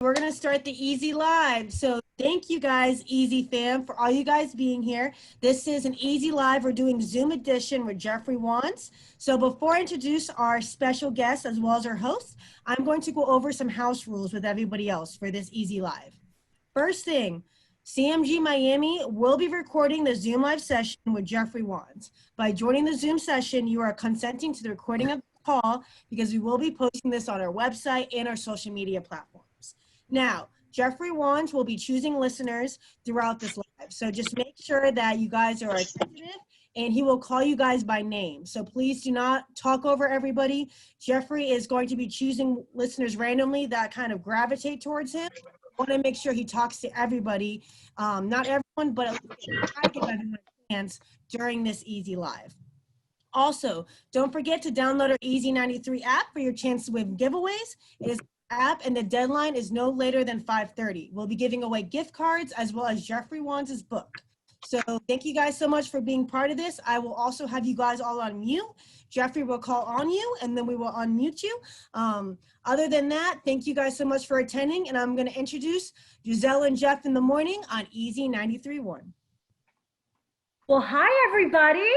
We're going to start the Easy Live. So thank you guys, Easy fam, for all you guys being here. This is an Easy Live. We're doing Zoom edition with Jeffrey Wants. So before I introduce our special guests as well as our hosts, I'm going to go over some house rules with everybody else for this Easy Live. First thing, CMG Miami will be recording the Zoom live session with Jeffrey Wants. By joining the Zoom session, you are consenting to the recording of the call because we will be posting this on our website and our social media platforms. Now, Jeffrey Wants will be choosing listeners throughout this live. So just make sure that you guys are attentive and he will call you guys by name. So please do not talk over everybody. Jeffrey is going to be choosing listeners randomly that kind of gravitate towards him. I want to make sure he talks to everybody, not everyone, but at least try to give everyone a chance during this Easy Live. Also, don't forget to download our Easy 93 app for your chance to win giveaways. It is app and the deadline is no later than 5:30. We'll be giving away gift cards as well as Jeffrey Wants' book. So thank you guys so much for being part of this. I will also have you guys all on mute. Jeffrey will call on you and then we will unmute you. Other than that, thank you guys so much for attending and I'm going to introduce Giselle and Jeff in the morning on Easy 93.1. Well, hi everybody.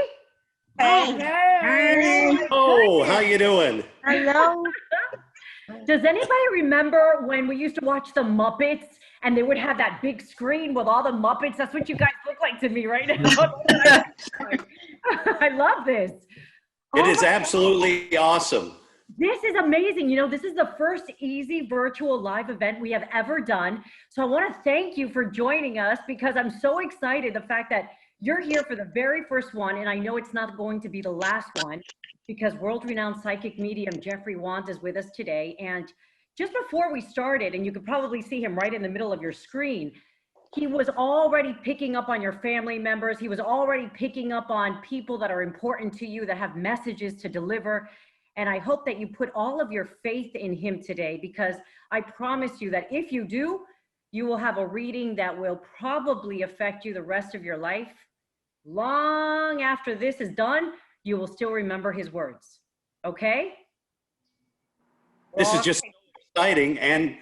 Hey. Hey. Oh, how you doing? Hello. Does anybody remember when we used to watch the Muppets and they would have that big screen with all the Muppets? That's what you guys look like to me right now. I love this. It is absolutely awesome. This is amazing. You know, this is the first Easy virtual live event we have ever done. So I want to thank you for joining us because I'm so excited the fact that you're here for the very first one. And I know it's not going to be the last one, because world-renowned psychic medium Jeffrey Wants is with us today. And just before we started, and you could probably see him right in the middle of your screen, he was already picking up on your family members. He was already picking up on people that are important to you, that have messages to deliver. And I hope that you put all of your faith in him today, because I promise you that if you do, you will have a reading that will probably affect you the rest of your life. Long after this is done, you will still remember his words. Okay? This is just exciting, and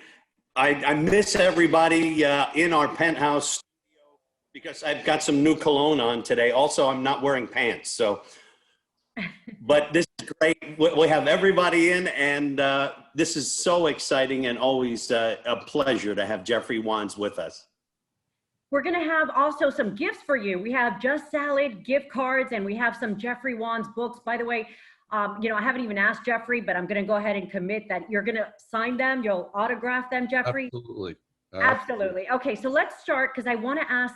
I miss everybody in our penthouse studio because I've got some new cologne on today. Also, I'm not wearing pants, so. But this is great. We have everybody in, and this is so exciting and always a pleasure to have Jeffrey Wants with us. We're going to have also some gifts for you. We have Just Salad gift cards, and we have some Jeffrey Wants books. By the way, you know, I haven't even asked Jeffrey, but I'm going to go ahead and commit that you're going to sign them. You'll autograph them, Jeffrey? Absolutely. Absolutely. Okay, so let's start because I want to ask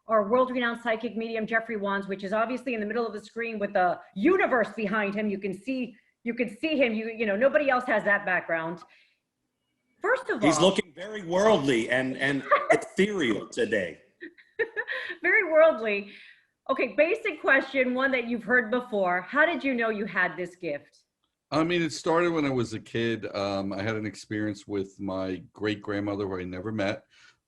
our world-renowned psychic medium, Jeffrey Wants, which is obviously in the middle of the screen with the universe behind him. You can see him. You know, nobody else has that background. First of all, he's looking very worldly and ethereal today. Very worldly. Okay, basic question, one that you've heard before. How did you know you had this gift? I mean, it started when I was a kid. I had an experience with my great-grandmother who I never met.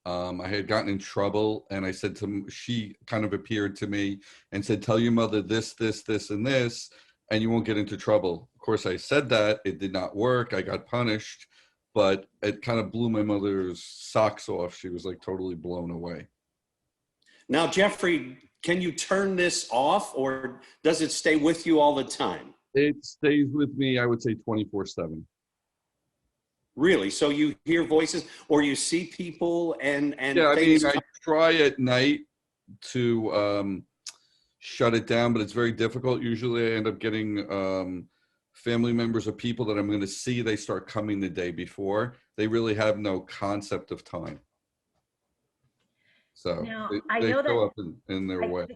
I had gotten in trouble, and I said to she kind of appeared to me and said, tell your mother this, this, this, and this, and you won't get into trouble. Of course, I said that. It did not work. I got punished. But it kind of blew my mother's socks off. She was like totally blown away. Now, Jeffrey, can you turn this off or does it stay with you all the time? It stays with me, I would say 24/7. Really? So you hear voices or you see people and yeah, I mean, I try at night to shut it down, but it's very difficult. Usually I end up getting family members or people that I'm going to see, they start coming the day before. They really have no concept of time. So now, they go up in their way.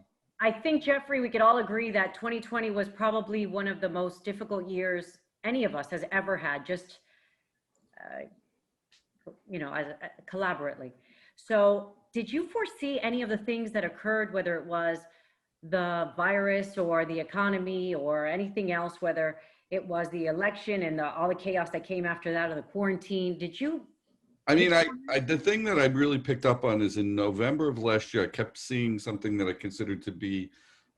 I think, Jeffrey, we could all agree that 2020 was probably one of the most difficult years any of us has ever had, just, you know, as collaboratively. So did you foresee any of the things that occurred, whether it was the virus or the economy or anything else, whether it was the election and all the chaos that came after that, or the quarantine? Did you? I mean, the thing that I really picked up on is in November of last year, I kept seeing something that I considered to be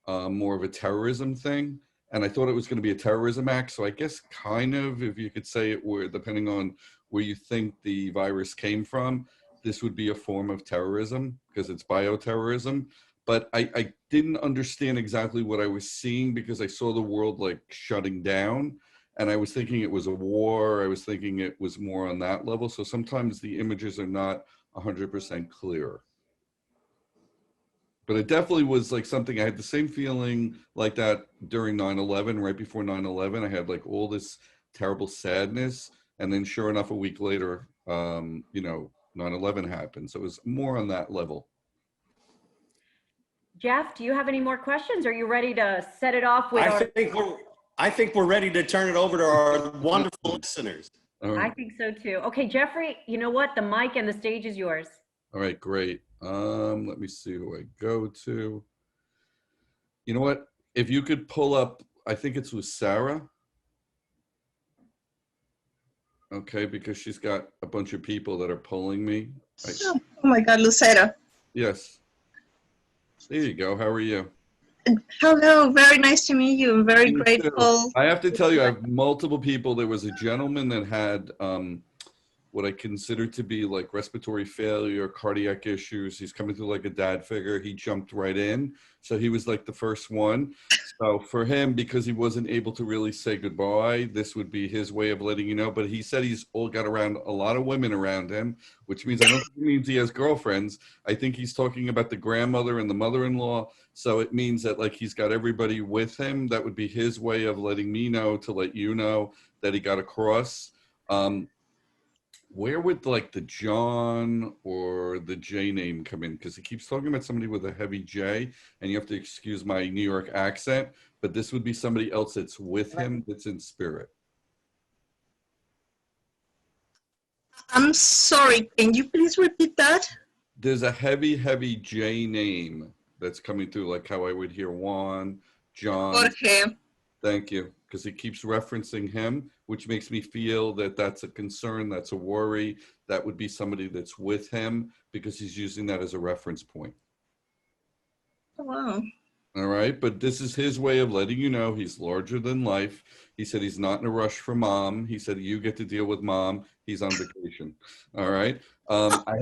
more of a terrorism thing. and I thought it was going to be a terrorism act. So I guess kind of, if you could say it were, depending on where you think the virus came from, this would be a form of terrorism because it's bioterrorism. But I didn't understand exactly what I was seeing because I saw the world like shutting down, and I was thinking it was a war. I was thinking it was more on that level. So sometimes the images are not 100% clear. But it definitely was like something, I had the same feeling like that during 9/11, right before 9/11. I had like all this terrible sadness. And then sure enough, a week later, 9/11 happened. So it was more on that level. Jeff, do you have any more questions? Are you ready to set it off with I think we're ready to turn it over to our wonderful listeners. All I right. think so too. Okay, Jeffrey, you know what? The mic and the stage is yours. All right, great. Let me see who I go to. You know what? If you could pull up, I think it's with Sarah. Okay, because she's got a bunch of people that are pulling me. Oh my God, Lucero. Yes. There you go. How are you? Hello, very nice to meet you. I'm very Me too. grateful. I have to tell you, I have multiple people. There was a gentleman that had what I consider to be like respiratory failure, cardiac issues. He's coming through like a dad figure. He jumped right in. So he was like the first one. So for him, because he wasn't able to really say goodbye, this would be his way of letting you know. But he said he's all got around a lot of women around him, which means I don't think it means he has girlfriends. I think he's talking about the grandmother and the mother-in-law. So it means that like he's got everybody with him. That would be his way of letting me know to let you know that he got across. Where would like the John or the J name come in? Because he keeps talking about somebody with a heavy J, and you have to excuse my New York accent, but this would be somebody else that's with him that's in spirit. I'm sorry, can you please repeat that? There's a heavy, heavy J name that's coming through, like how I would hear Juan, John. Jorge. Thank you. Because he keeps referencing him, which makes me feel that that's a concern, that's a worry. That would be somebody that's with him because he's using that as a reference point. Wow. All right. But this is his way of letting you know he's larger than life. He said he's not in a rush for mom. He said you get to deal with mom. He's on vacation. All right. I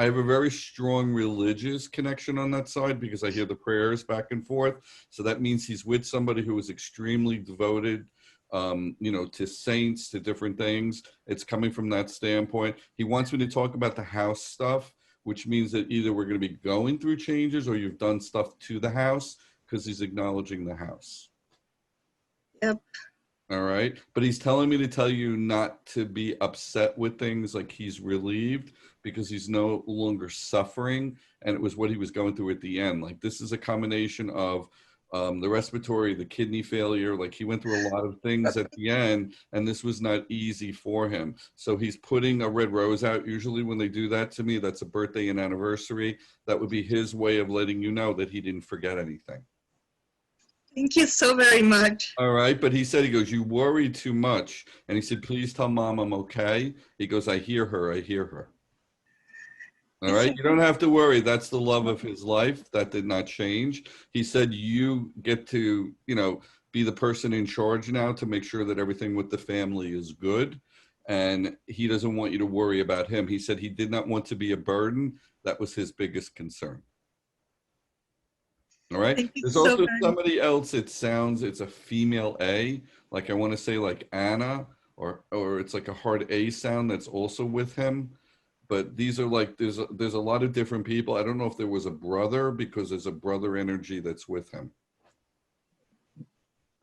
have a very strong religious connection on that side because I hear the prayers back and forth. So that means he's with somebody who is extremely devoted, to saints, to different things. It's coming from that standpoint. He wants me to talk about the house stuff, which means that either we're going to be going through changes or you've done stuff to the house because he's acknowledging the house. Yep. All right. But he's telling me to tell you not to be upset with things, like he's relieved because he's no longer suffering. And it was what he was going through at the end. Like this is a combination of the respiratory, the kidney failure. Like he went through a lot of things at the end, and this was not easy for him. So he's putting a red rose out. Usually when they do that to me, that's a birthday and anniversary. That would be his way of letting you know that he didn't forget anything. Thank you so very much. All right. But he said, he goes, you worry too much. And he said, please tell mom I'm okay. He goes, I hear her. I hear her. All right. You don't have to worry. That's the love of his life. That did not change. He said, you get to, be the person in charge now to make sure that everything with the family is good. And he doesn't want you to worry about him. He said he did not want to be a burden. That was his biggest concern. All right. There's also somebody else. It's a female A, like I want to say like Anna, or it's like a hard A sound that's also with him. But these are like, there's a lot of different people. I don't know if there was a brother because there's a brother energy that's with him.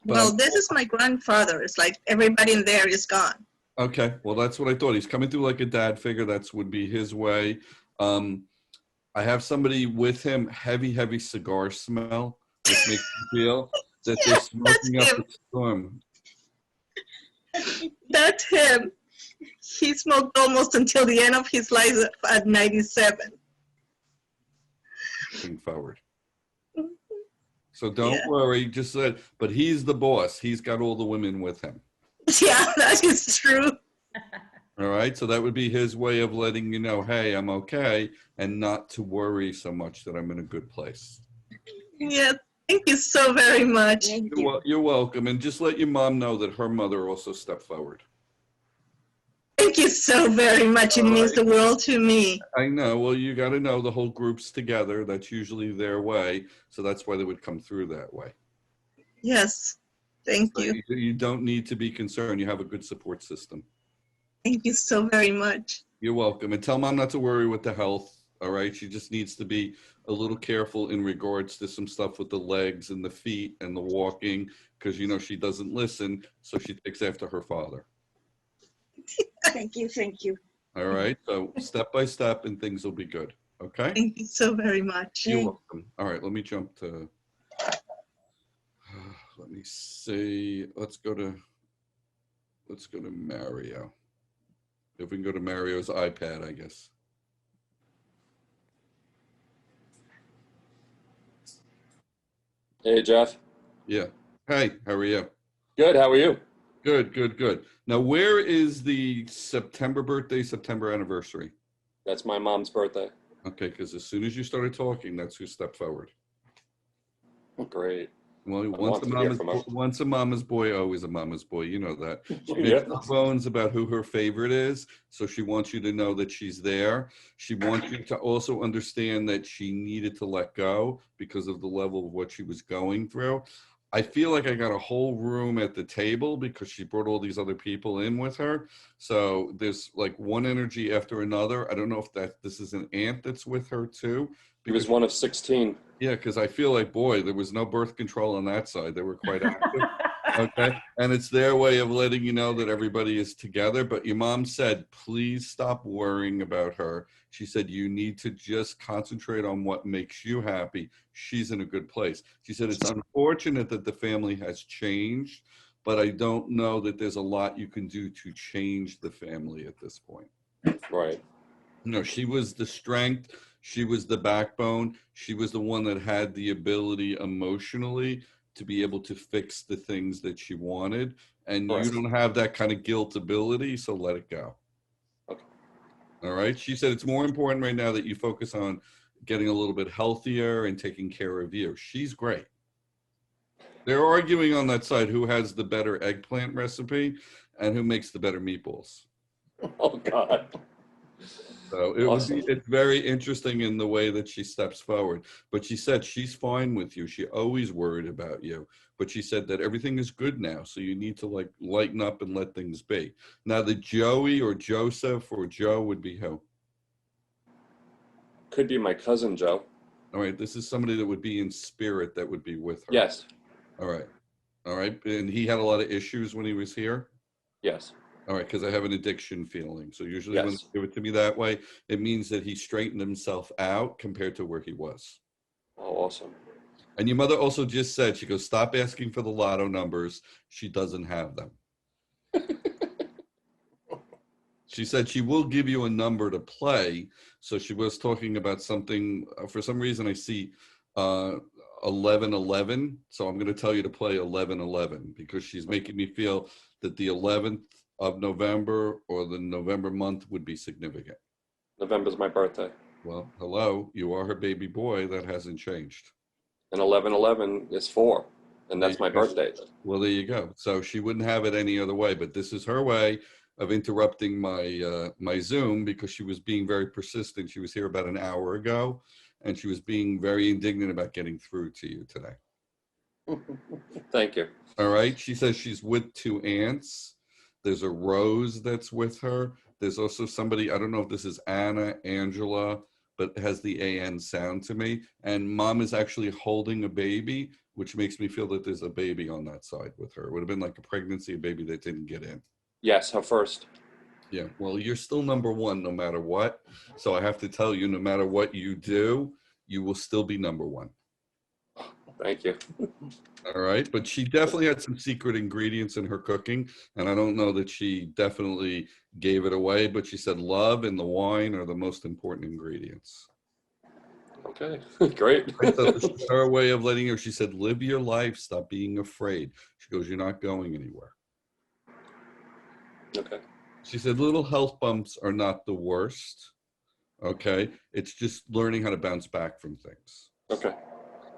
But well, this is my grandfather. It's like everybody in there is gone. Okay. Well, that's what I thought. He's coming through like a dad figure. That's would be his way. I have somebody with him, heavy, heavy cigar smell, which makes me feel that they're smoking up the storm. That's him. He smoked almost until the end of his life at 97. Looking forward. So don't worry, just said, but he's the boss. He's got all the women with him. Yeah, that is true. All right, so that would be his way of letting you know, hey, I'm okay, and not to worry so much that I'm in a good place. Yeah, Thank you so very much. Thank you. You're welcome. And just let your mom know that her mother also stepped forward. Thank you so very much. It means the world to me. I know. Well, you got to know the whole group's together. That's usually their way. So that's why they would come through that way. Yes. Thank So you. you don't need to be concerned. You have a good support system. Thank you so very much. You're welcome. And tell mom not to worry with the health. All right. She just needs to be a little careful in regards to some stuff with the legs and the feet and the walking, because, you know, she doesn't listen. So she takes after her father. Thank you. Thank you. All right. So step by step and things will be good. Okay. Thank you so very much. You're welcome. All right. Let me jump to, let me see. Let's go to Mario. If we can go to Mario's iPad, I guess. Hey, Jeff. Yeah. Hey, how are you? Good. How are you? Good, good, good. Now, where is the September birthday, September anniversary? That's my mom's birthday. Okay, because as soon as you started talking, that's who stepped forward. Great. Well, want to hear from her. once a mama's boy, always a mama's boy. You know that. She Yeah. makes no bones about who her favorite is, so she wants you to know that she's there. She wants you to also understand that she needed to let go because of the level of what she was going through. I feel like I got a whole room at the table because she brought all these other people in with her. So there's like one energy after another. I don't know if this is an aunt that's with her too. He was one of 16. Yeah, because I feel like, boy, there was no birth control on that side. They were quite active. Okay. And it's their way of letting you know that everybody is together. But your mom said, please stop worrying about her. She said, you need to just concentrate on what makes you happy. She's in a good place. She said, it's unfortunate that the family has changed, but I don't know that there's a lot you can do to change the family at this point. Right. No, she was the strength. She was the backbone. She was the one that had the ability emotionally to be able to fix the things that she wanted. And Correct. you don't have that kind of guilt ability, so let it go. Okay. All right. She said it's more important right now that you focus on getting a little bit healthier and taking care of you. She's great. They're arguing on that side who has the better eggplant recipe and who makes the better meatballs. Oh, God. So it's very interesting in the way that she steps forward. But she said she's fine with you. She always worried about you. But she said that everything is good now. So you need to like lighten up and let things be. Now the Joey or Joseph or Joe would be who? Could be my cousin, Joe. All right. This is somebody that would be in spirit that would be with her. Yes. All right. All right. And he had a lot of issues when he was here. Yes. All right, because I have an addiction feeling. So usually when Yes. they give it to me that way, it means that he straightened himself out compared to where he was. Oh, awesome. And your mother also just said, she goes, stop asking for the lotto numbers. She doesn't have them. She said she will give you a number to play. So she was talking about something. For some reason, I see 1111. So I'm going to tell you to play 1111 because she's making me feel that the 11th of November or the November month would be significant. November's my birthday. Well, hello, you are her baby boy. That hasn't changed. And 11/11 is 4. And that's my birthday. Well, there you go. So she wouldn't have it any other way, but this is her way of interrupting my my Zoom because she was being very persistent. She was here about an hour ago and she was being very indignant about getting through to you today. Thank you. All right. She says she's with 2 aunts. There's a Rose that's with her. There's also somebody, I don't know if this is Anna, Angela, but it has the AN sound to me. And mom is actually holding a baby, which makes me feel that there's a baby on that side with her. It would have been like a pregnancy, a baby that didn't get in. Yes, her first. Yeah, well, you're still number one no matter what. So I have to tell you, no matter what you do, you will still be number one. Thank you. All right, but she definitely had some secret ingredients in her cooking, and I don't know that she definitely gave it away, but she said love and the wine are the most important ingredients. Okay, great. Right, so this is her way of letting her, she said, live your life, stop being afraid. She goes, you're not going anywhere. Okay. She said, little health bumps are not the worst, okay? It's just learning how to bounce back from things. Okay.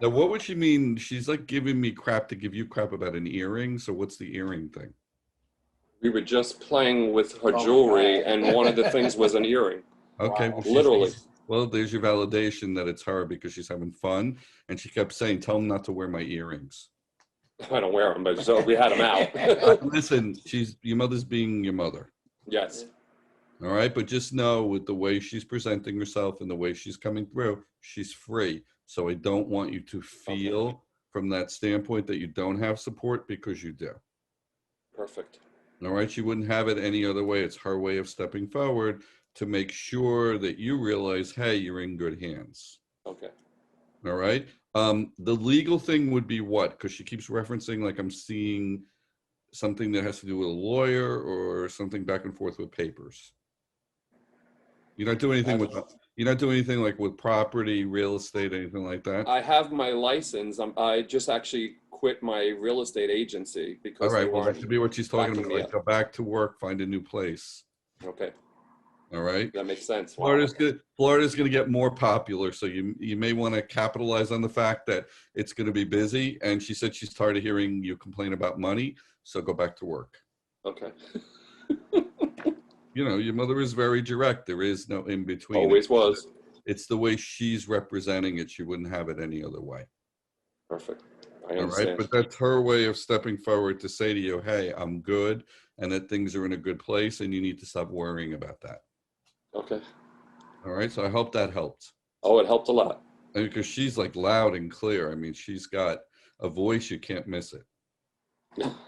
Now, what would she mean? She's like giving me crap to give you crap about an earring. So what's the earring thing? We were just playing with her Oh, jewelry, God. and one of the things was an earring. Okay, Wow. well, Literally. well, there's your validation that it's her because she's having fun. And she kept saying, tell him not to wear my earrings. I don't wear them, but so we had them out. Listen, your mother's being your mother. Yes. All right. But just know with the way she's presenting herself and the way she's coming through, she's free. So I don't want you to feel from that standpoint that you don't have support, because you do. Perfect. All right. She wouldn't have it any other way. It's her way of stepping forward to make sure that you realize, hey, you're in good hands. Okay. All right. The legal thing would be what? Because she keeps referencing, like, I'm seeing something that has to do with a lawyer or something back and forth with papers. You're not doing anything with, you're not doing anything like with property, real estate, anything like that? I have my license. I just actually quit my real estate agency All because they right. Well, that weren't could be what she's talking backing about. me Like, up. go back to work, find a new place. Okay. All right. That makes sense. Wow. Florida's going to get more popular, so you may want to capitalize on the fact that it's going to be busy. And she said she's tired of hearing you complain about money, so go back to work. Okay. You know, your mother is very direct. There is no in between. Always was. It's the way she's representing it. She wouldn't have it any other way. Perfect. I All understand. right. But that's her way of stepping forward to say to you, hey, I'm good, and that things are in a good place, and you need to stop worrying about that. Okay. All right. So I hope that helped. Oh, it helped a lot. And because she's like loud and clear. I mean, she's got a voice, you can't miss it.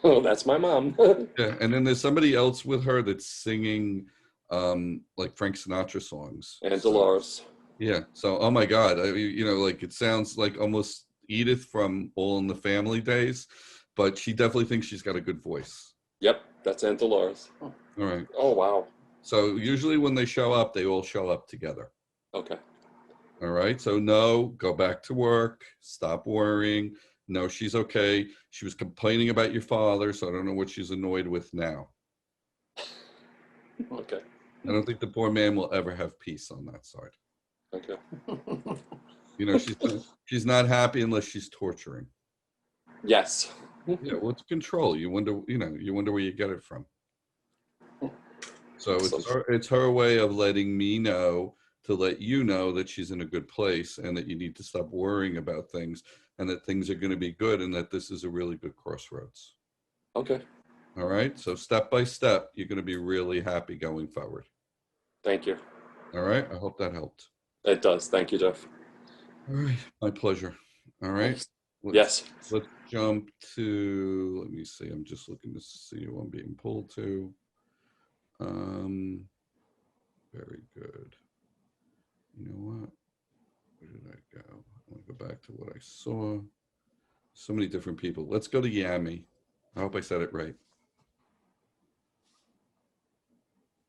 Oh, that's my mom. Yeah. And then there's somebody else with her that's singing like Frank Sinatra songs. And Dolores. Yeah. So, oh my God, you know, like it sounds like almost Edith from All in the Family days, but she definitely thinks she's got a good voice. Yep, that's Aunt Dolores. All right. Oh, wow. So usually when they show up, they all show up together. Okay. All right. So no, go back to work. Stop worrying. No, she's okay. She was complaining about your father, so I don't know what she's annoyed with now. Okay. I don't think the poor man will ever have peace on that side. Okay. You know, she's not happy unless she's torturing. Yes. Yeah, well, it's control. You wonder where you get it from. So it's her way of letting me know to let you know that she's in a good place and that you need to stop worrying about things and that things are going to be good and that this is a really good crossroads. Okay. All right. So step by step, you're going to be really happy going forward. Thank you. All right. I hope that helped. It does. Thank you, Jeff. All right. My pleasure. All right. Yes. Let's jump to, let me see. I'm just looking to see who I'm being pulled to. Very good. You know what? Where did I go? I want to go back to what I saw. So many different people. Let's go to Yami. I hope I said it right.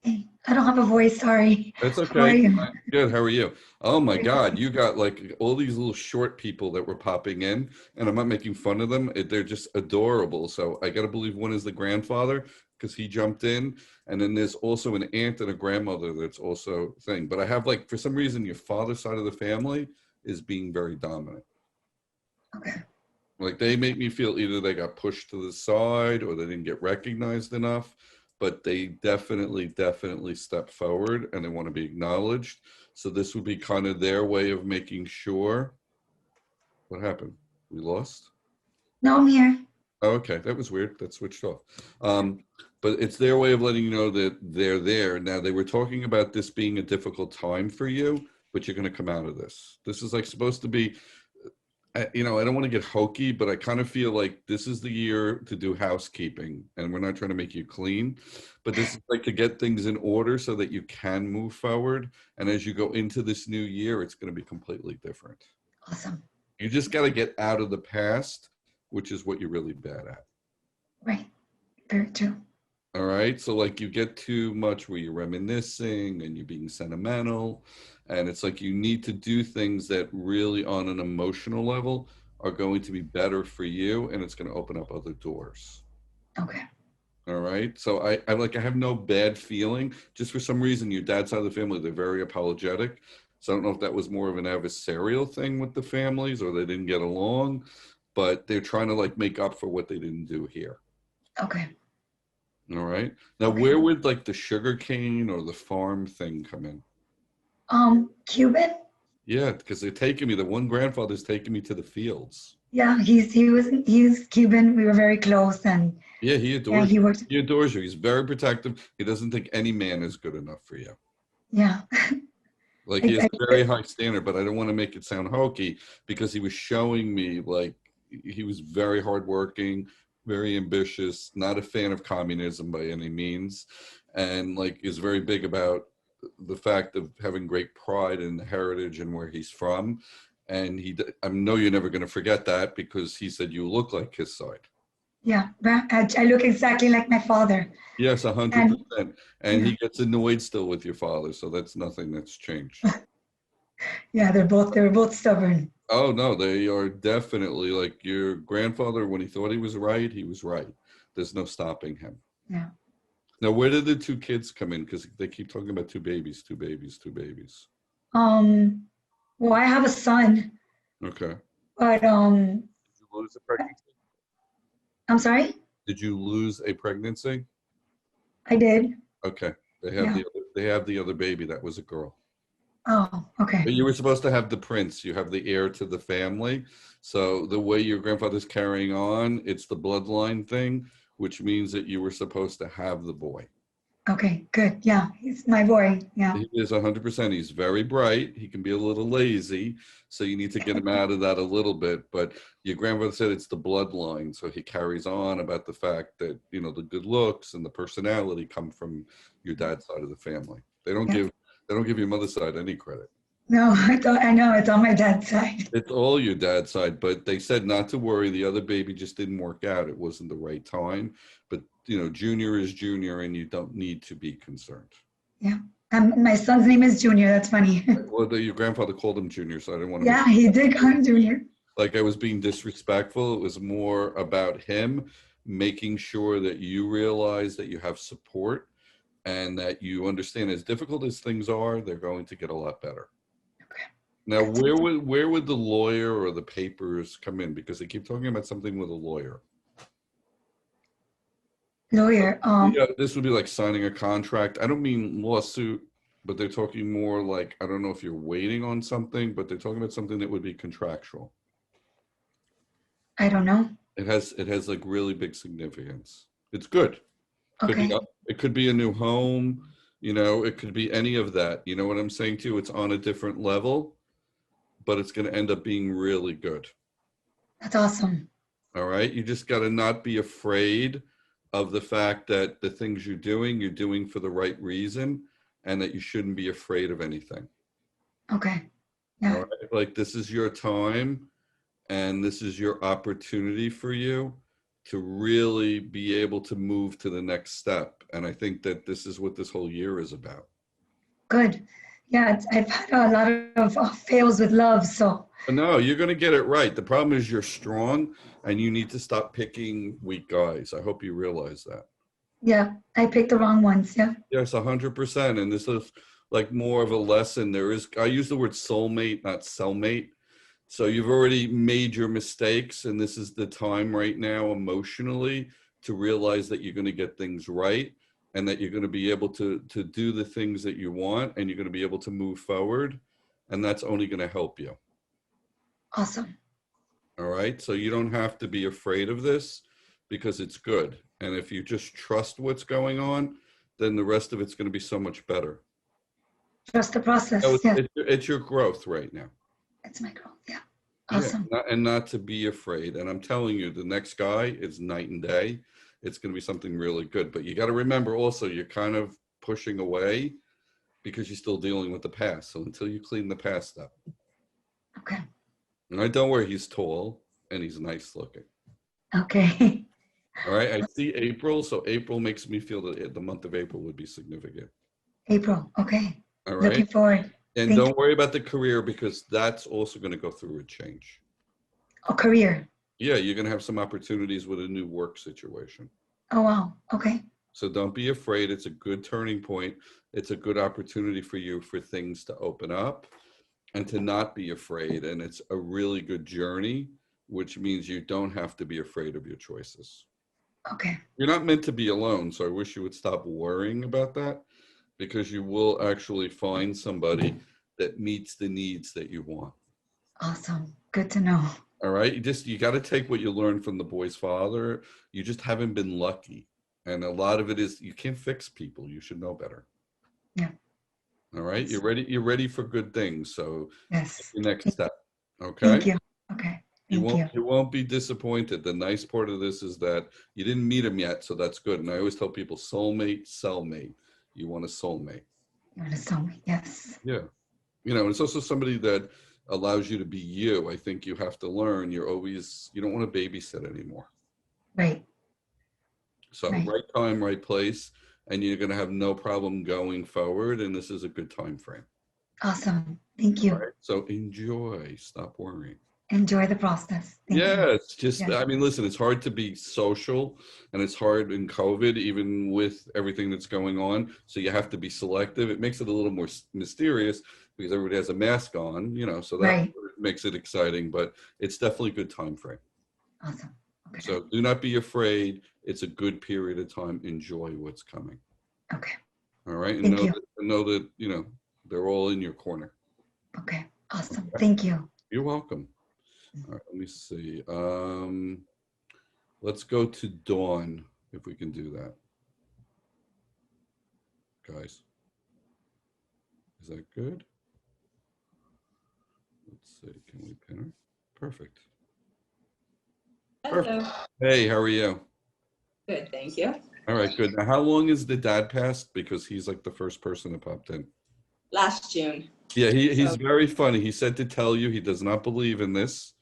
I don't have a voice, sorry. That's okay. How are you? Good. How are you? Oh my God. You got like all these little short people that were popping in, and I'm not making fun of them. They're just adorable. So I got to believe one is the grandfather because he jumped in. And then there's also an aunt and a grandmother that's also thing. But I have like, for some reason, your father's side of the family is being very dominant. Okay. Like they make me feel either they got pushed to the side or they didn't get recognized enough. But they definitely step forward and they want to be acknowledged. So this would be kind of their way of making sure. What happened? We lost? No, I'm here. Oh, okay, that was weird. That switched off. But it's their way of letting you know that they're there. Now, they were talking about this being a difficult time for you, but you're going to come out of this. This is like supposed to be, you know, I don't want to get hokey, but I kind of feel like this is the year to do housekeeping, and we're not trying to make you clean, but this is like to get things in order so that you can move forward. And as you go into this new year, it's going to be completely different. Awesome. You just got to get out of the past, which is what you're really bad at. Right. Very true. All right. So like you get too much where you're reminiscing and you're being sentimental. And it's like you need to do things that really on an emotional level are going to be better for you. And it's going to open up other doors. Okay. All right. So I have no bad feeling. Just for some reason, your dad's side of the family, they're very apologetic. So I don't know if that was more of an adversarial thing with the families or they didn't get along, but they're trying to like make up for what they didn't do here. Okay. All right. Now, where would like the sugar cane or the farm thing come in? Cuban? Yeah, because they're taking me, the one grandfather's taking me to the fields. Yeah, he's Cuban. We were very close, and Yeah, he yeah, adores he you. worked. He adores you. He's very protective. He doesn't think any man is good enough for you. Yeah. Like he has I, a very high standard, but I don't want to make it sound hokey because he was showing me like he was very hardworking, very ambitious, not a fan of communism by any means, and like is very big about the fact of having great pride in the heritage and where he's from. And I know you're never going to forget that because he said you look like his side. yeah, but I look exactly like my father. Yes, And 100%. And he gets annoyed still with your father, so that's nothing that's changed. yeah, they were both stubborn. Oh no, they are definitely like your grandfather. When he thought he was right, he was right. There's no stopping him. Yeah. Now, where did the two kids come in? Because they keep talking about two babies, two babies, two babies. Well, I have a son, Okay. but Did you lose a pregnancy? I'm sorry. Did you lose a pregnancy? I did. Okay. Yeah. They have the other baby. That was a girl. Oh, okay. But you were supposed to have the prince. You have the heir to the family. So the way your grandfather's carrying on, it's the bloodline thing, which means that you were supposed to have the boy. Okay, good. Yeah, he's my boy. Yeah. He is 100%. He's very bright. He can be a little lazy. So you need to get him out of that a little bit. But your grandfather said it's the bloodline. So he carries on about the fact that, you know, the good looks and the personality come from your dad's side of the family. They don't give your mother's side any credit. No, I know it's on my dad's side. It's all your dad's side, but they said not to worry. The other baby just didn't work out. It wasn't the right time. But, you know, Junior is Junior and you don't need to be concerned. Yeah. My son's name is Junior. That's funny. Well, your grandfather called him Junior, so I didn't want to. Yeah, he did call him Junior. Like I was being disrespectful. It was more about him making sure that you realize that you have support and that you understand as difficult as things are, they're going to get a lot better. Okay. Now, where would the lawyer or the papers come in? Because they keep talking about something with a lawyer. Lawyer. Yeah, this would be like signing a contract. I don't mean lawsuit, but they're talking more like, I don't know if you're waiting on something, but they're talking about something that would be contractual. I don't know. It has like really big significance. It's good. Okay. It could be a new home, you know, it could be any of that. You know what I'm saying to you? It's on a different level, but it's going to end up being really good. That's awesome. All right. You just got to not be afraid of the fact that the things you're doing for the right reason and that you shouldn't be afraid of anything. Okay. Yeah. All right? Like this is your time and this is your opportunity for you to really be able to move to the next step. And I think that this is what this whole year is about. Good. Yeah, I've had a lot of fails with love, so. But no, you're going to get it right. The problem is you're strong and you need to stop picking weak guys. I hope you realize that. Yeah, I picked the wrong ones. Yeah. Yes, 100%. And this is like more of a lesson. I use the word soulmate, not cellmate. So you've already made your mistakes, and this is the time right now emotionally to realize that you're going to get things right and that you're going to be able to do the things that you want and you're going to be able to move forward. And that's only going to help you. Awesome. All right. So you don't have to be afraid of this because it's good. And if you just trust what's going on, then the rest of it's going to be so much better. Trust the process. So Yeah. it's your growth right now. It's my growth. Yeah. Awesome. Yeah, and not to be afraid. And I'm telling you, the next guy is night and day. It's going to be something really good. But you got to remember also, you're kind of pushing away because you're still dealing with the past. So until you clean the past up. Okay. And don't worry, he's tall and he's nice looking. Okay. All right. I see April. So April makes me feel that the month of April would be significant. April. Okay. All right. Looking forward. And don't worry about the career because that's also going to go through a change. A career. Yeah, you're going to have some opportunities with a new work situation. Oh, wow. Okay. So don't be afraid. It's a good turning point. It's a good opportunity for you for things to open up. and to not be afraid. And it's a really good journey, which means you don't have to be afraid of your choices. Okay. You're not meant to be alone. So I wish you would stop worrying about that, because you will actually find somebody that meets the needs that you want. Awesome. Good to know. All right. You got to take what you learned from the boy's father. You just haven't been lucky. And a lot of it is you can't fix people. You should know better. Yeah. All right. You're ready for good things. So Yes. your next step. Okay. Thank you. Okay. Thank you. You won't be disappointed. The nice part of this is that you didn't meet him yet, so that's good. And I always tell people soulmate, cellmate. You want a soulmate. You want to tell me? Yes. Yeah. It's also somebody that allows you to be you. I think you have to learn you don't want to babysit anymore. Right. So right time, right place, and you're going to have no problem going forward. And this is a good time frame. Awesome. Thank you. Right? So enjoy. Stop worrying. Enjoy the process. Thank you. It's just, I mean, listen, it's hard to be social, and it's hard in COVID, even with everything that's going on. So you have to be selective. It makes it a little more mysterious because everybody has a mask on, so that makes it exciting, but it's definitely a good time frame. Awesome. Okay. So do not be afraid. It's a good period of time. Enjoy what's coming. Okay. All right. And Thank you. know that, they're all in your corner. Okay. Awesome. Thank you. You're welcome. All right, let me see. Let's go to Dawn, if we can do that. Guys, is that good? Let's see, can we pin her? Perfect. Hello. Hey, how are you? Good, thank you. All right, good. Now, how long is the dad passed? Because he's like the first person that popped in. Last June. Yeah, he's very funny. He said to tell you he does not believe in this,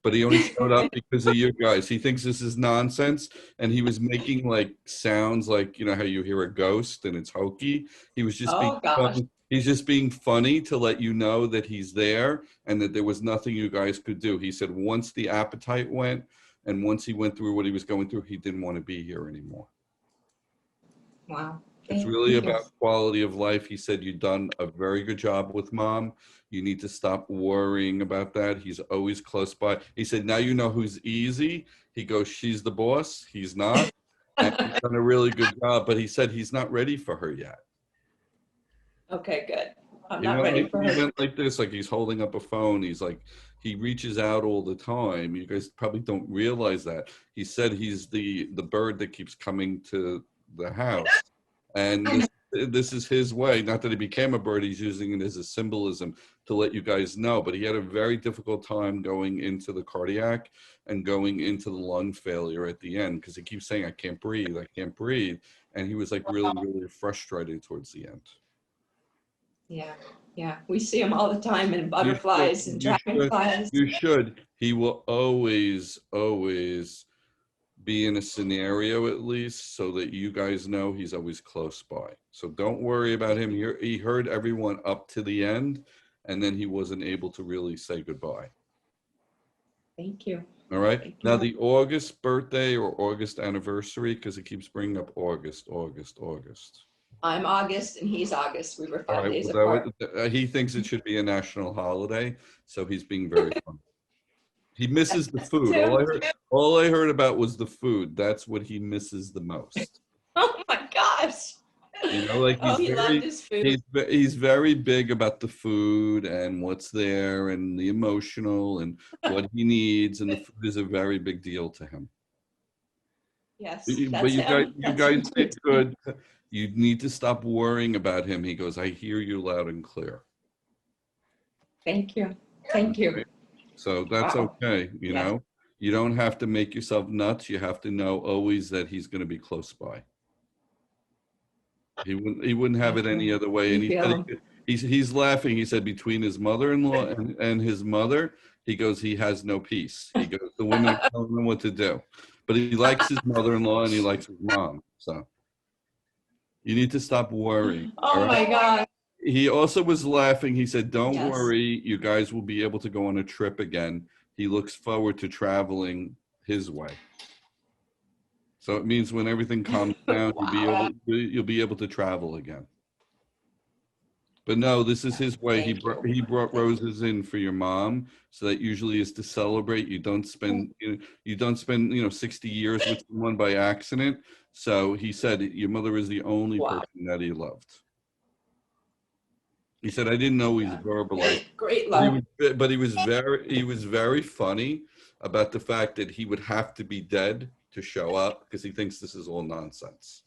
but he only showed up because of you guys. He thinks this is nonsense, and he was making like sounds like, how you hear a ghost and it's hokey. He was just being funny. He's just being funny to let you know that he's there and that there was nothing you guys could do. He said once the appetite went and once he went through what he was going through, he didn't want to be here anymore. Wow. It's really about quality of life. He said you've done a very good job with Mom. You need to stop worrying about that. He's always close by. He said, now you know who's easy. He goes, she's the boss. He's not. And he's done a really good job. But he said he's not ready for her yet. Okay, good. I'm not ready for her. He went like this, like he's holding up a phone. He's like, he reaches out all the time. You guys probably don't realize that. He said he's the bird that keeps coming to the house. And this is his way. Not that he became a bird, he's using it as a symbolism to let you guys know. But he had a very difficult time going into the cardiac and going into the lung failure at the end because he keeps saying, I can't breathe, I can't breathe. And he was like really, really frustrated towards the end. Yeah. We see him all the time in butterflies and dragonflies. You should. He will always, always be in a scenario at least so that you guys know he's always close by. So don't worry about him. He heard everyone up to the end, and then he wasn't able to really say goodbye. Thank you. All right. Now the August birthday or August anniversary, because it keeps bringing up August. I'm August and he's August. We were 5 days apart. He thinks it should be a national holiday, so he's being very fun. He misses the food. All I heard about was the food. That's what he misses the most. Oh my gosh. He's very big about the food and what's there and the emotional and what he needs, and the food is a very big deal to him. Yes. But you guys did good. You need to stop worrying about him. He goes, I hear you loud and clear. Thank you. Thank you. So that's okay. You know, you don't have to make yourself nuts. You have to know always that he's going to be close by. He wouldn't have it any other way. And he's laughing. He said between his mother-in-law and his mother, he goes, he has no peace. He goes, the women are telling him what to do. But he likes his mother-in-law and he likes his mom. So you need to stop worrying. Oh my God. He also was laughing. He said, don't worry. You guys will be able to go on a trip again. He looks forward to traveling his way. So it means when everything calms down, you'll be able to travel again. But no, this is his way. Thank you. He brought roses in for your mom, so that usually is to celebrate. You don't spend 60 years with someone by accident. So he said your mother is the only Wow. person that he loved. He said I didn't know he's verbalized, Great love. but he was very funny about the fact that he would have to be dead to show up because he thinks this is all nonsense.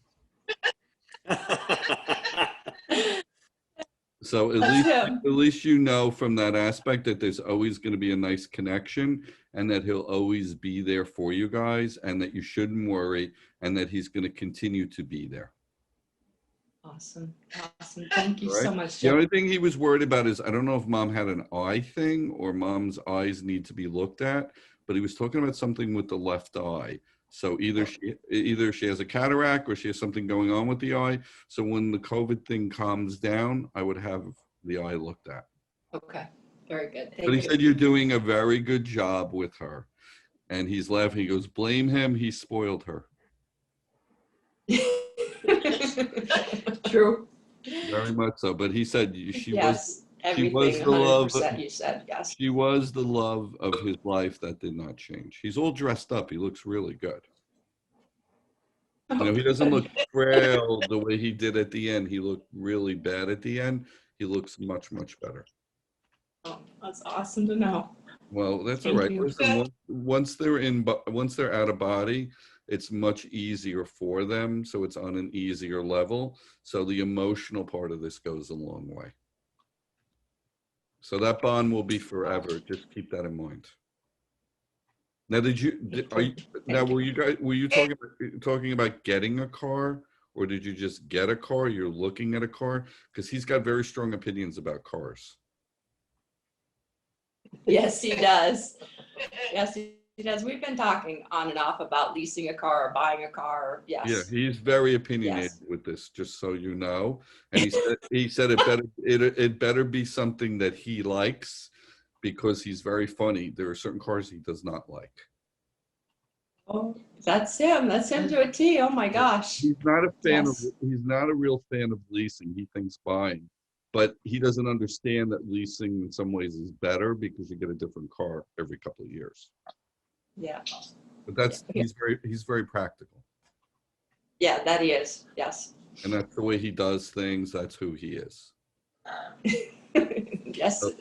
So at least you know from that aspect that there's always going to be a nice connection and that he'll always be there for you guys and that you shouldn't worry and that he's going to continue to be there. Awesome. Awesome. Thank you so much, The Jeff. only thing he was worried about is I don't know if mom had an eye thing or mom's eyes need to be looked at, but he was talking about something with the left eye. So either she has a cataract or she has something going on with the eye. So when the COVID thing calms down, I would have the eye looked at. Okay. Very good. Thank But he you. said you're doing a very good job with her. And he's laughing. He goes, blame him. He spoiled her. True. Very much so. But he said she Yes. Everything, was the love. You said yes. She was the love of his life that did not change. He's all dressed up. He looks really good. You know, he doesn't look frail the way he did at the end. He looked really bad at the end. He looks much, much better. Oh, that's awesome to know. Well, that's all Thank right. you. Listen, once they're out of body, it's much easier for them. So it's on an easier level. So the emotional part of this goes a long way. So that bond will be forever. Just keep that in mind. Now, were you talking about getting a car, or did you just get a car? You're looking at a car because he's got very strong opinions about cars. Yes, he does. Yes, he does. We've been talking on and off about leasing a car or buying a car. Yes. Yeah, he's very opinionated with this, just so you know. And he said it better be something that he likes because he's very funny. There are certain cars he does not like. Oh, that's him. That's him to a T. Oh my gosh. He's not a fan of. He's not a real fan of leasing. He thinks buying, but he doesn't understand that leasing in some ways is better because you get a different car every couple of years. Yeah. But he's very practical. Yeah, that he is. Yes. And that's the way he does things. That's who he is. Yes. So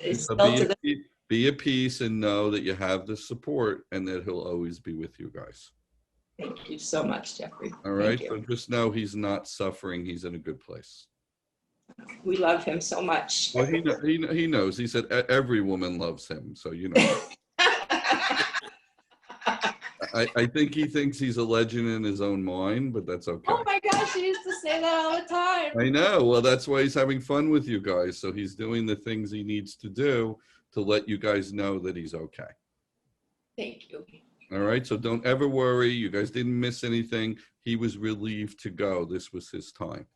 be at peace and know that you have the support and that he'll always be with you guys. Thank you so much, Jeffrey. All right. So just know he's not suffering. He's in a good place. We love him so much. Well, he knows. He said every woman loves him. So, you know. I think he thinks he's a legend in his own mind, but that's okay. Oh my gosh, he used to say that all the time. I know. Well, that's why he's having fun with you guys. So he's doing the things he needs to do to let you guys know that he's okay. Thank you. All right. So don't ever worry. You guys didn't miss anything. He was relieved to go. This was his time.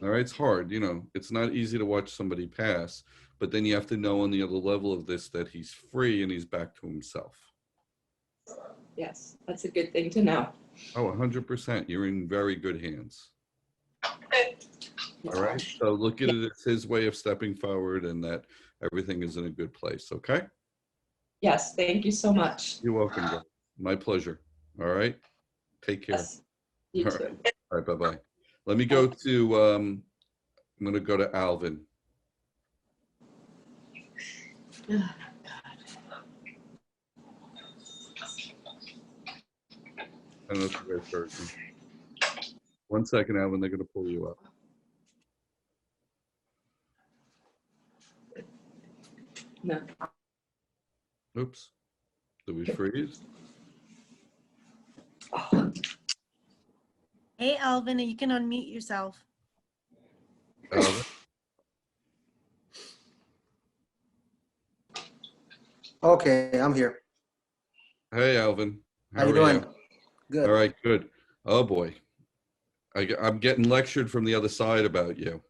All right. It's hard. You know, it's not easy to watch somebody pass. But then you have to know on the other level of this that he's free and he's back to himself. Yes, that's a good thing to know. Oh, 100%. You're in very good hands. All right. So look at it as his way of stepping forward and that everything is in a good place. Okay. Yes. Thank you so much. You're welcome. Guys. My pleasure. All right. Take care. Yes, you All too. right. All right. Bye-bye. Let me go to, I'm going to go to Alvin. Oh, I don't know if you guys heard me. 1 second, Alvin, they're going to pull you up. no. Oops. Did we freeze? Hey, Alvin, you can unmute yourself. Alvin? Okay, I'm here. Hey, Alvin. How you doing? You? Good. All right, good. Oh, boy. I'm getting lectured from the other side about you.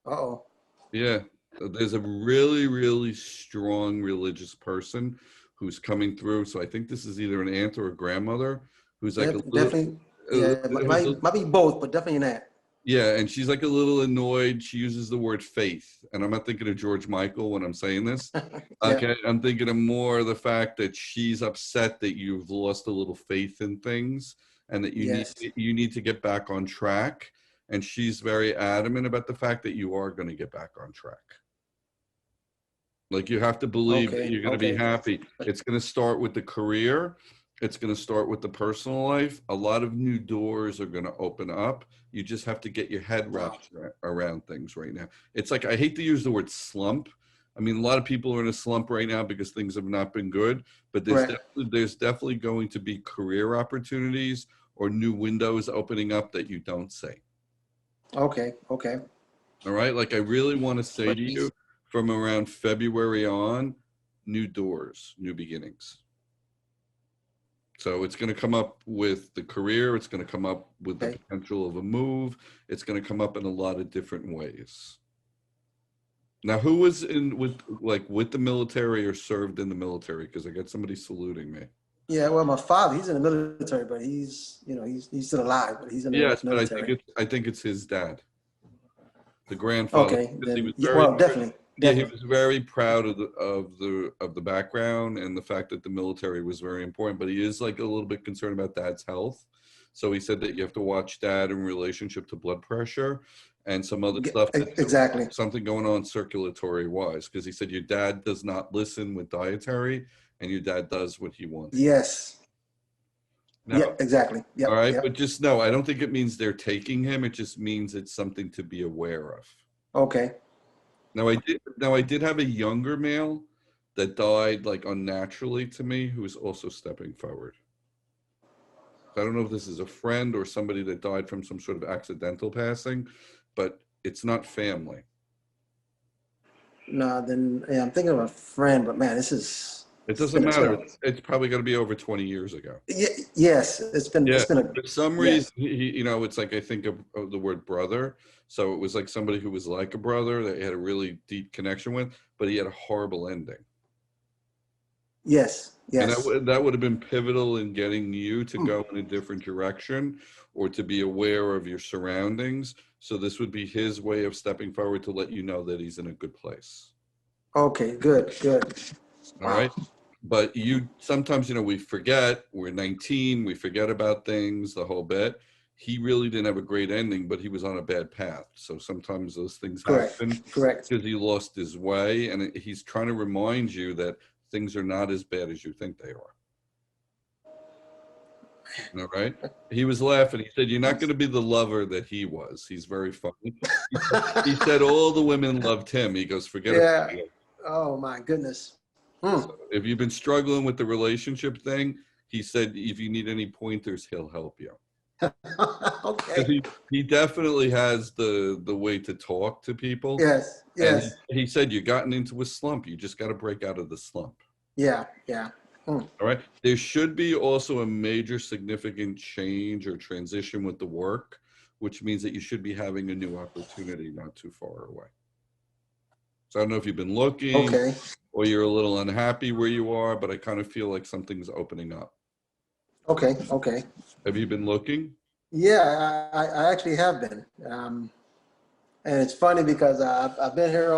Uh-oh. Yeah. There's a really, really strong religious person who's coming through. So I think this is either an aunt or a grandmother who's like Definitely. Yeah, it might be both, but definitely an aunt. Yeah, and she's like a little annoyed. She uses the word faith, and I'm not thinking of George Michael when I'm saying this. Okay, I'm thinking of more the fact that she's upset that you've lost a little faith in things, and that Yes. you need to get back on track. And she's very adamant about the fact that you are going to get back on track. Like you have to believe that Okay. you're going to be Okay. happy. It's going to start with the career. It's going to start with the personal life. A lot of new doors are going to open up. You just have to get your head Wow. wrapped around things right now. It's like, I hate to use the word slump. I mean, a lot of people are in a slump right now because things have not been good, but Right. there's definitely going to be career opportunities or new windows opening up that you don't see. Okay. Okay. All right. Like I really want to say But to he's you from around February on, new doors, new beginnings. So it's going to come up with the career. It's going to come up with the okay. potential of a move. It's going to come up in a lot of different ways. Now, who was in with the military or served in the military? Because I got somebody saluting me. Yeah. Well, my father, he's in the military, but he's still alive, but he's in the Yes, but military. I think it's his dad, the grandfather. Okay. Because he Then, was yeah, very well, definitely. Yeah, he Definitely. was very proud of the background and the fact that the military was very important. But he is like a little bit concerned about dad's health. So he said that you have to watch dad in relationship to blood pressure and some other stuff. Exactly. Something going on circulatory wise, because he said your dad does not listen with dietary, and your dad does what he wants. Yes. Now, Yeah. Exactly. Yep. all right, Yep. but just no, I don't think it means they're taking him. It just means it's something to be aware of. Okay. Now I did have a younger male that died like unnaturally to me who was also stepping forward. I don't know if this is a friend or somebody that died from some sort of accidental passing, but it's not family. No, then yeah, I'm thinking of a friend, but man, It doesn't matter. It's probably going to be over 20 years ago. Yes, it's been For some reason, it's like I think of the word brother. So it was like somebody who was like a brother that he had a really deep connection with, but he had a horrible ending. Yes. And that would have been pivotal in getting you to go in a different direction or to be aware of your surroundings. So this would be his way of stepping forward to let you know that he's in a good place. Okay, good. All right. But sometimes, we forget, we're 19, we forget about things, the whole bit. He really didn't have a great ending, but he was on a bad path. So sometimes those things happen. Correct. Because he lost his way. And he's trying to remind you that things are not as bad as you think they are. All right. He was laughing. He said, "You're not going to be the lover that he was." He's very funny. He said all the women loved him. He goes, "Forget about it." Oh my goodness. So if you've been struggling with the relationship thing, he said, if you need any pointers, he'll help you. Okay. He definitely has the way to talk to people. Yes. And he said, you've gotten into a slump. You just got to break out of the slump. Yeah. All right. There should be also a major significant change or transition with the work, which means that you should be having a new opportunity not too far away. So I don't know if you've been looking or you're a little unhappy where you are, but I kind of feel like something's opening up. Okay. Have you been looking? Yeah, I actually have been. And it's funny because I've been here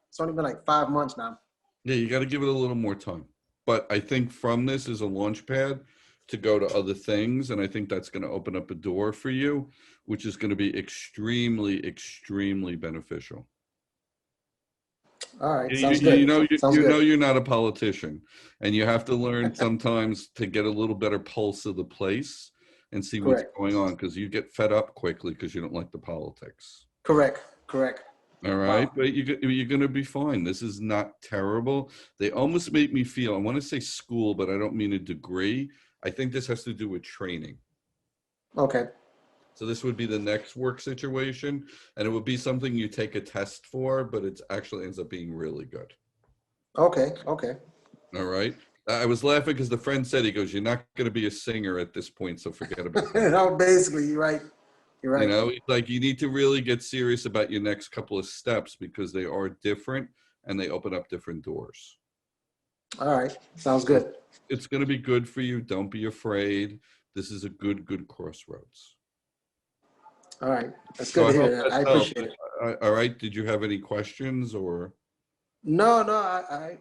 it's only been like 5 months now. Yeah, you got to give it a little more time. But I think from this is a launch pad to go to other things. And I think that's going to open up a door for you, which is going to be extremely, extremely beneficial. All right, sounds good. You know you're not a politician, and you have to learn sometimes to get a little better pulse of the place and see what's going on, because you get fed up quickly because you don't like the politics. Correct. All right, but you're going to be fine. This is not terrible. They almost make me feel, I want to say school, but I don't mean a degree. I think this has to do with training. Okay. So this would be the next work situation, and it would be something you take a test for, but it actually ends up being really good. Okay. All right. I was laughing because the friend said, he goes, "You're not going to be a singer at this point, so forget about it." No, basically, you're right. Like you need to really get serious about your next couple of steps because they are different and they open up different doors. All right. Sounds good. It's going to be good for you. Don't be afraid. This is a good crossroads. All right. That's So good I to hope hear. that I helped. appreciate it. All right. Did you have any questions or? No,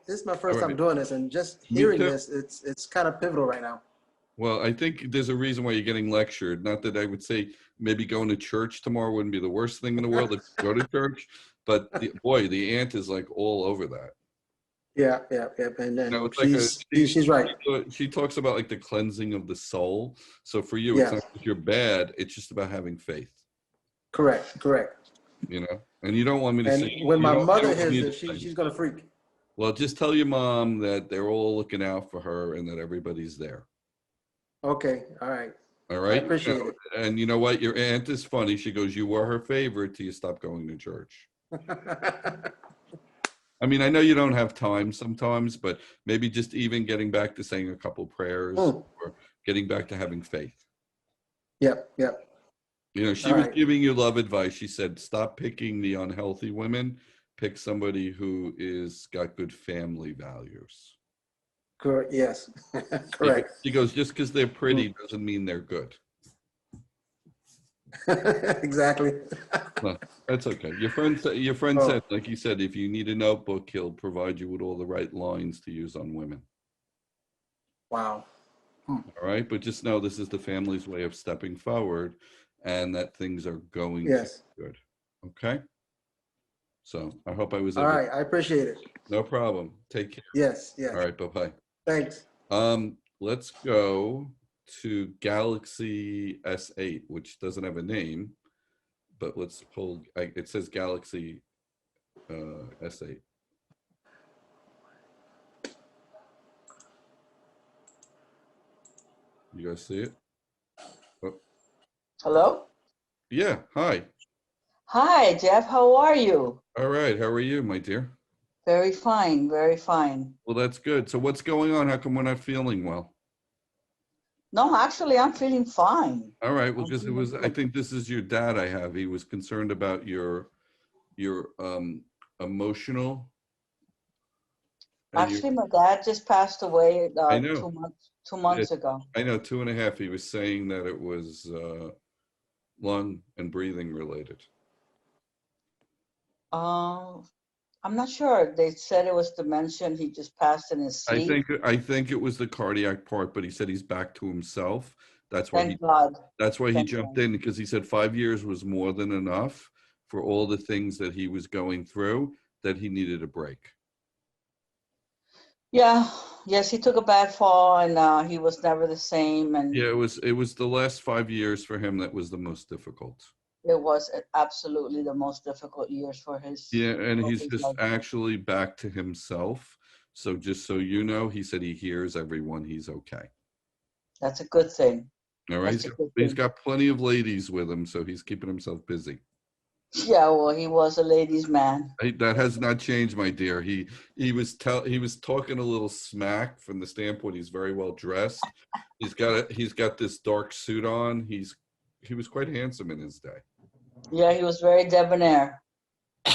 this is my All first time right. doing this, and just Me hearing too. this, it's kind of pivotal right now. Well, I think there's a reason why you're getting lectured. Not that I would say maybe going to church tomorrow wouldn't be the worst thing in the world if you go to church, but boy, the aunt is like all over that. Yeah. And You know, then it's like she's right. she talks about like the cleansing of the soul. So for you, it's Yes. not that you're bad. It's just about having faith. Correct. You know, and you don't want me to And say. when my You mother don't want hears me to this, say. she's gonna freak. Well, just tell your mom that they're all looking out for her and that everybody's there. Okay. All right. All I right. appreciate it. And you know what? Your aunt is funny. She goes, "You were her favorite till you stopped going to church." I mean, I know you don't have time sometimes, but maybe just even getting back to saying a couple prayers or getting back to having faith. Yep. You know, she All was right. giving you love advice. She said, stop picking the unhealthy women. Pick somebody who is got good family values. Correct. Yes. Correct. She goes, just because they're pretty doesn't mean they're good. Exactly. No, that's okay. Your friend said, like you said, if you need a notebook, he'll provide you with all the right lines to use on women. Wow. All right, but just know this is the family's way of stepping forward, and that things are going to be good. Okay. So I hope I was All able. right. I appreciate it. No problem. Take care. Yes. All right. Bye-bye. Thanks. Let's go to Galaxy S8, which doesn't have a name, but let's pull. It says Galaxy S8. You guys see it? Oh. Hello? Yeah. Hi. Hi, Jeff. How are you? All right. How are you, my dear? Very fine. Very fine. Well, that's good. So what's going on? How come we're not feeling well? No, actually, I'm feeling fine. All right. Well, because it was, I think this is your dad I have. He was concerned about your emotional. Actually, my dad just passed away I know. 2 months ago. I know, 2.5. He was saying that it was lung and breathing related. I'm not sure. They said it was dementia. He just passed in his sleep. I think it was the cardiac part, but he said he's back to himself. That's why Thank God. That's why he Thank jumped God. in, because he said 5 years was more than enough for all the things that he was going through, that he needed a break. Yeah. Yes, he took a bad fall, and he was never the same. And Yeah, it was the last 5 years for him that was the most difficult. it was absolutely the most difficult years for his. Yeah, and he's his just life. actually back to himself. So just so you know, he said he hears everyone. He's okay. That's a good thing. All right. He's got plenty of ladies with him, so he's keeping himself busy. Yeah, well, he was a ladies' man. That has not changed, my dear. He was talking a little smack from the standpoint he's very well dressed. He's got this dark suit on. He was quite handsome in his day. Yeah, he was very debonair.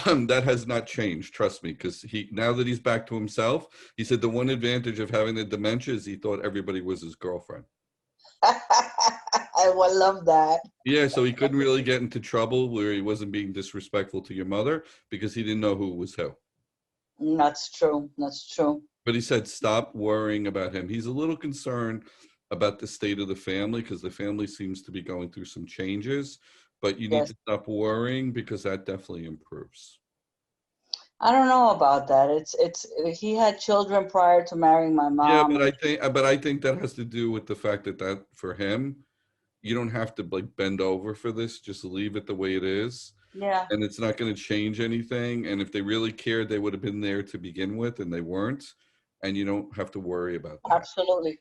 That has not changed, trust me, because now that he's back to himself, he said the one advantage of having the dementia is he thought everybody was his girlfriend. I would love that. Yeah, so he couldn't really get into trouble where he wasn't being disrespectful to your mother because he didn't know who was who. That's true. That's true. But he said, stop worrying about him. He's a little concerned about the state of the family because the family seems to be going through some changes, but you need to stop worrying because that definitely improves. I don't know about that. It's he had children prior to marrying my mom. Yeah, but I think that has to do with the fact that for him, you don't have to like bend over for this. Just leave it the way it is. Yeah. And it's not going to change anything. And if they really cared, they would have been there to begin with, and they weren't. And you don't have to worry about that. Absolutely.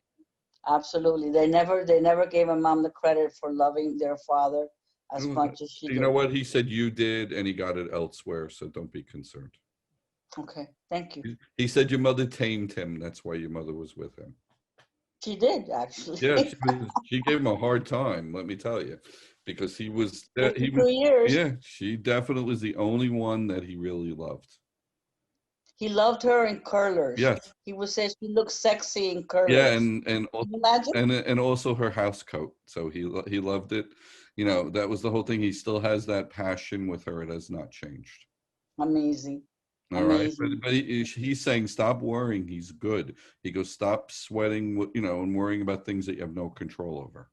Absolutely. They never gave my mom the credit for loving their father as much as she did. You know what? He said you did, and he got it elsewhere. So don't be concerned. Okay. Thank you. He said your mother tamed him. That's why your mother was with him. She did, actually. Yeah, she gave him a hard time, let me tell you, because he was 52 years. Yeah, she definitely was the only one that he really loved. He loved her in curlers. Yes. He would say she looked sexy in curlers. Yeah, and Can you imagine? and also her house coat. So he loved it. you know, that was the whole thing. He still has that passion with her. It has not changed. Amazing. All right. Amazing. But he's saying, stop worrying. He's good. He goes, stop sweating, you know, and worrying about things that you have no control over.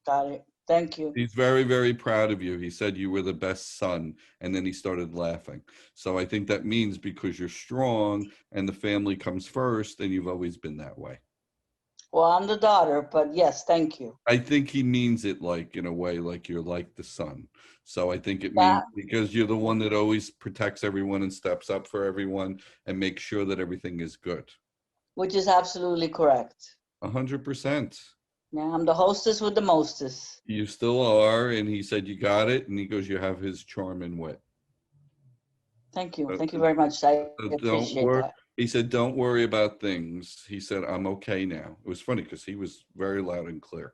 Got it. Thank you. He's very, very proud of you. He said you were the best son. And then he started laughing. So I think that means because you're strong and the family comes first, and you've always been that way. Well, I'm the daughter, but yes, thank you. I think he means it like in a way, like you're like the son. So I think it means That, because you're the one that always protects everyone and steps up for everyone and makes sure that everything is good. which is absolutely correct. 100%. Yeah, I'm the hostess with the mostest. You still are. And he said, you got it. And he goes, you have his charm and wit. Thank you. So, Thank you very much. I so don't appreciate worry. that. He said, don't worry about things. He said, I'm okay now. It was funny because he was very loud and clear.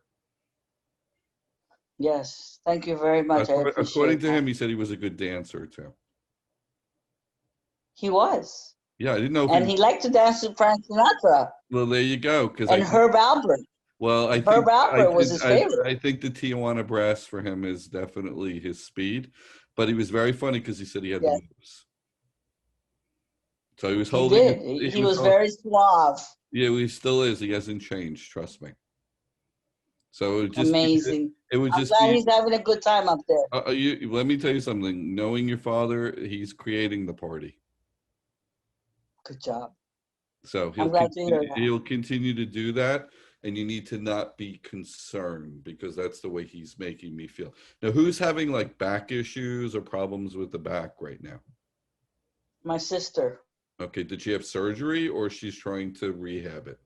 Yes. Thank you very much. I appreciate According to that. him, he said he was a good dancer too. He was. Yeah, I didn't know if And he liked to dance to Frank Sinatra well, there you go. Because and Herb Alpert. well, Herb Alpert was his favorite. I think the Tijuana brass for him is definitely his speed. But he was very funny because he said he had the Yes. moves. So he was He holding. did. He was very suave. Yeah, he still is. He hasn't changed. Trust me. So it would just Amazing. It would I'm just glad be. he's having a good time up there. Let me tell you something. Knowing your father, he's creating the party. Good job. So I'm glad to hear that. he'll continue to do that, and you need to not be concerned because that's the way he's making me feel. Now, who's having like back issues or problems with the back right now? My sister. Okay, did she have surgery or she's trying to rehab it?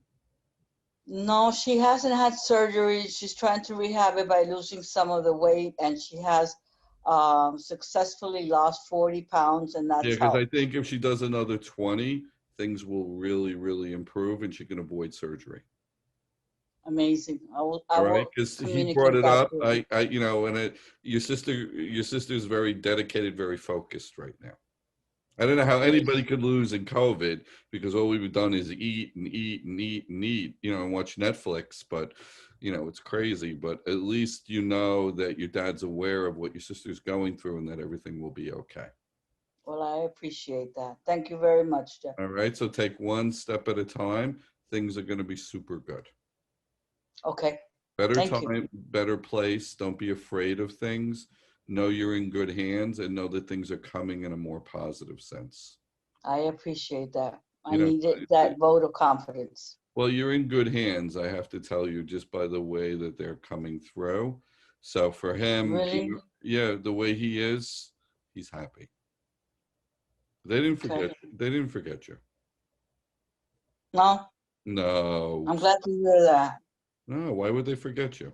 No, she hasn't had surgery. She's trying to rehab it by losing some of the weight, and she has successfully lost 40 pounds, and Yeah, that's because I helped. think if she does another 20, things will really, really improve and she can avoid surgery. Amazing. I All will right, because he brought communicate it that up. to her. You know, and your sister's very dedicated, very focused right now. I don't know how anybody could lose in COVID because all we've done is eat and eat and eat and eat, you know, and watch Netflix. But, you know, it's crazy. But at least you know that your dad's aware of what your sister's going through and that everything will be okay. Well, I appreciate that. Thank you very much, Jeff. All right. So take one step at a time. Things are going to be super good. Okay. Better Thank time, you. better place. Don't be afraid of things. Know you're in good hands and know that things are coming in a more positive sense. I appreciate that. I You know, needed that vote of confidence. well, you're in good hands, I have to tell you, just by the way that they're coming through. So for him, Really? yeah, the way he is, he's happy. They didn't Okay. forget. They didn't forget you. No, No. I'm glad to hear that. No. Why would they forget you?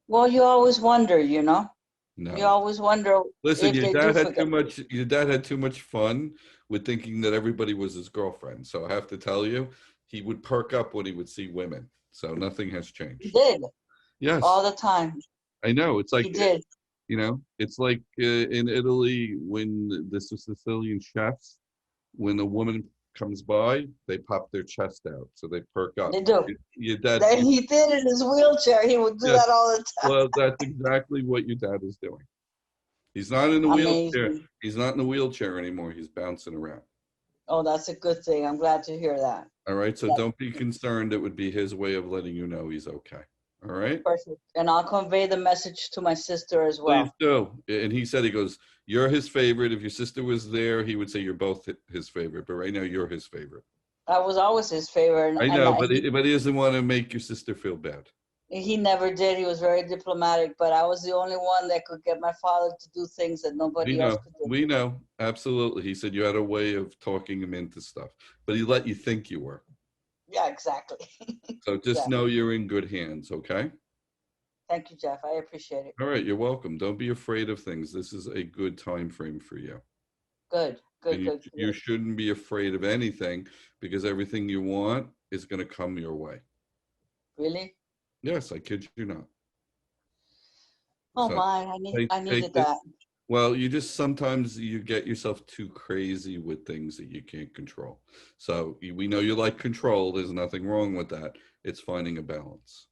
Well, you always wonder, you know? You No. always wonder Listen, if your they dad do had forget. too much. Your dad had too much fun with thinking that everybody was his girlfriend. So I have to tell you, he would perk up when he would see women. So nothing has He changed. did Yes, all the time. I know. It's like He did. you know, it's like in Italy when the Sicilian chefs, when a woman comes by, they pop their chest out, so they perk up. They do. Your dad, That he did in his wheelchair. He would do yes. that all the time. Well, that's exactly what your dad is doing. He's not in the wheelchair. Amazing. He's not in the wheelchair anymore. He's bouncing around. Oh, that's a good thing. I'm glad to hear that. All right, so Yeah. don't be concerned. It would be his way of letting you know he's okay. All right. Perfect. And I'll convey the message to my sister as Please well. do. And he said, he goes, you're his favorite. If your sister was there, he would say you're both his favorite. But right now, you're his favorite. I was always his favorite. I know, but he doesn't want to make your sister feel bad. He never did. He was very diplomatic, but I was the only one that could get my father to do things that nobody else could do. We know. Absolutely. He said you had a way of talking him into stuff, but he let you think you were. Yeah, exactly. So just Yeah. know you're in good hands, okay? Thank you, Jeff. I appreciate it. All right, you're welcome. Don't be afraid of things. This is a good time frame for you. Good, good, And good. you shouldn't be afraid of anything because everything you want is going to come your way. Really? Yes, I kid you not. Oh So my, I needed that. Well, you just sometimes you get yourself too crazy with things that you can't control. So we know you like control. There's nothing wrong with that. It's finding a balance.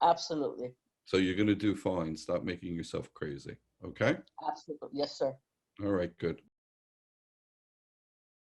Absolutely. So you're going to do fine. Stop making yourself crazy. Okay? Absolutely. Yes, sir. All right, good.